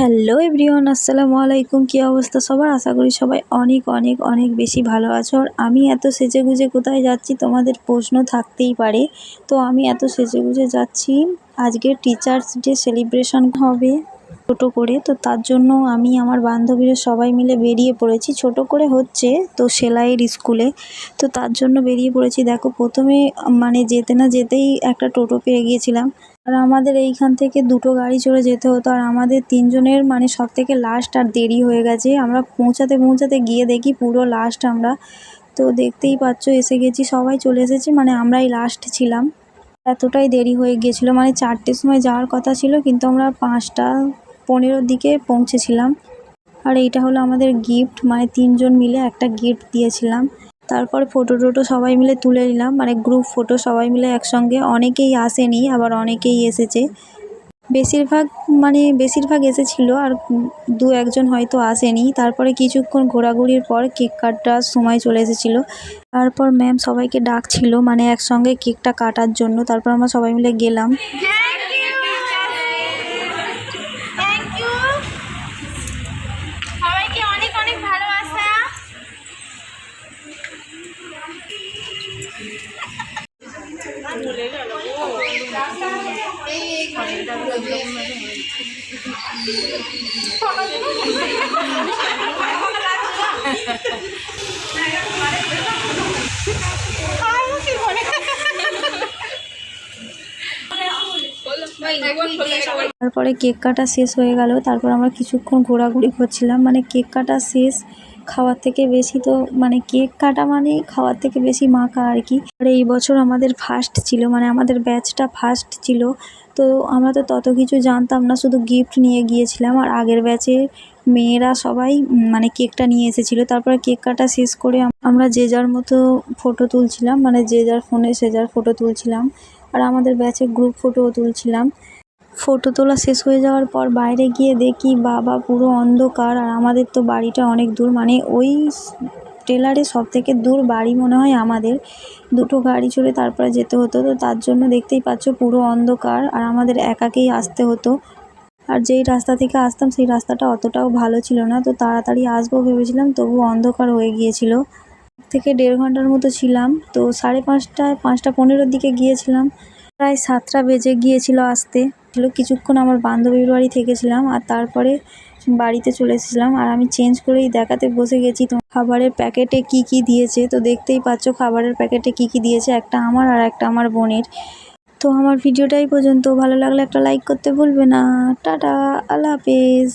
Hello everyone, আসসালামু আলাইকুম। কী অবস্থা সবার? আশা করি সবাই অনেক অনেক অনেক বেশি ভালো আছো। আর আমি এত সেজেগুজে কোথায় যাচ্ছি তোমাদের প্রশ্ন থাকতেই পারে। তো আমি এত সেজেগুজে যাচ্ছি, আজকে টিচার্স ডে সেলিব্রেশন হবে ছোটো করে। তো তার জন্য আমি আমার বান্ধবীরা সবাই মিলে বেরিয়ে পড়েছি। ছোট করে হচ্ছে তো সেলাইয়ের স্কুলে, তো তার জন্য বেরিয়ে পড়েছি। দেখো, প্রথমে যেতে না যেতেই একটা টোটো পেয়ে গিয়েছিলাম। আর আমাদের এইখান থেকে দুটো গাড়ি চড়ে যেতে হতো, আর আমাদের তিনজনের সব থেকে লাস্ট আর দেরি হয়ে গেছে। আমরা পৌঁছাতে পৌঁছাতে গিয়ে দেখি পুরো লাস্ট আমরা। তো দেখতেই পাচ্ছ এসে গেছি, সবাই চলে এসেছি, আমরাই লাস্ট ছিলাম। এতটাই দেরি হয়ে গিয়েছিলো, 4টের সময় যাওয়ার কথা ছিল, কিন্তু আমরা 5টা 15 দিকে পৌঁছেছিলাম। আর এইটা হলো আমাদের গিফট, তিনজন মিলে একটা গিফট দিয়েছিলাম। তারপরে ফটো টোটো সবাই মিলে তুলে নিলাম, গ্রুপ ফটো সবাই মিলে একসঙ্গে। অনেকেই আসেনি, আবার অনেকেই এসেছে। বেশিরভাগ এসেছিল, আর দু একজন হয়তো আসেনি। তারপরে কিছুক্ষণ ঘোরাঘুরির পর কেক কাটার সময় চলে এসেছিলো। তারপর ম্যাম সবাইকে ডাকছিল একসঙ্গে কেকটা কাটার জন্য। তারপর আমরা সবাই মিলে গেলাম। তারপরে কেক কাটা শেষ হয়ে গেল। তারপর আমরা কিছুক্ষণ ঘোরাঘুরি করছিলাম। কেক কাটা শেষ, খাওয়ার থেকে বেশি তো কেক কাটা খাওয়ার থেকে বেশি মাখা আর কি। আর এই বছর আমাদের ফার্স্ট ছিল, আমাদের ব্যাচটা ফার্স্ট ছিল। তো আমরা তো তত কিছু জানতাম না, শুধু গিফট নিয়ে গিয়েছিলাম। আর আগের ব্যাচে মেয়েরা সবাই কেকটা নিয়ে এসেছিলো। তারপরে কেক কাটা শেষ করে আমরা যে যার মতো ফটো তুলছিলাম, যে যার ফোনে সে যার ফটো তুলছিলাম। আর আমাদের ব্যাচে গ্রুপ ফটোও তুলছিলাম। ফটো তোলা শেষ হয়ে যাওয়ার পর বাইরে গিয়ে দেখি বাবা পুরো অন্ধকার। আর আমাদের তো বাড়িটা অনেক দূর, ওই ট্রেলারে সব থেকে দূর বাড়ি মনে হয় আমাদের। দুটো গাড়ি চড়ে তারপরে যেতে হতো। তো তার জন্য দেখতেই পাচ্ছ পুরো অন্ধকার, আর আমাদের একাকেই আসতে হতো। আর যেই রাস্তা থেকে আসতাম সেই রাস্তাটা অতটাও ভালো ছিল না। তো তাড়াতাড়ি আসবো ভেবেছিলাম, তবু অন্ধকার হয়ে গিয়েছিল। থেকে 1.5 ঘন্টার মতো ছিলাম। তো 5:30 5:15 দিকে গিয়েছিলাম। প্রায় 7টা বেজে গিয়েছিল আসতে। কিছুক্ষণ আমার বান্ধবীর বাড়ি থেকেছিলাম, আর তারপরে বাড়িতে চলে এসেছিলাম। আর আমি চেঞ্জ করেই দেখাতে বসে গেছি খাবারের প্যাকেটে কি কি দিয়েছে। তো দেখতেই পাচ্ছ খাবারের প্যাকেটে কি কি দিয়েছে, একটা আমার আর একটা আমার বোনের। তো আমার ভিডিওটাই পর্যন্ত। ভালো লাগলে একটা লাইক করতে ভুলবে না। টাটা, আল্লাহ হাফেজ।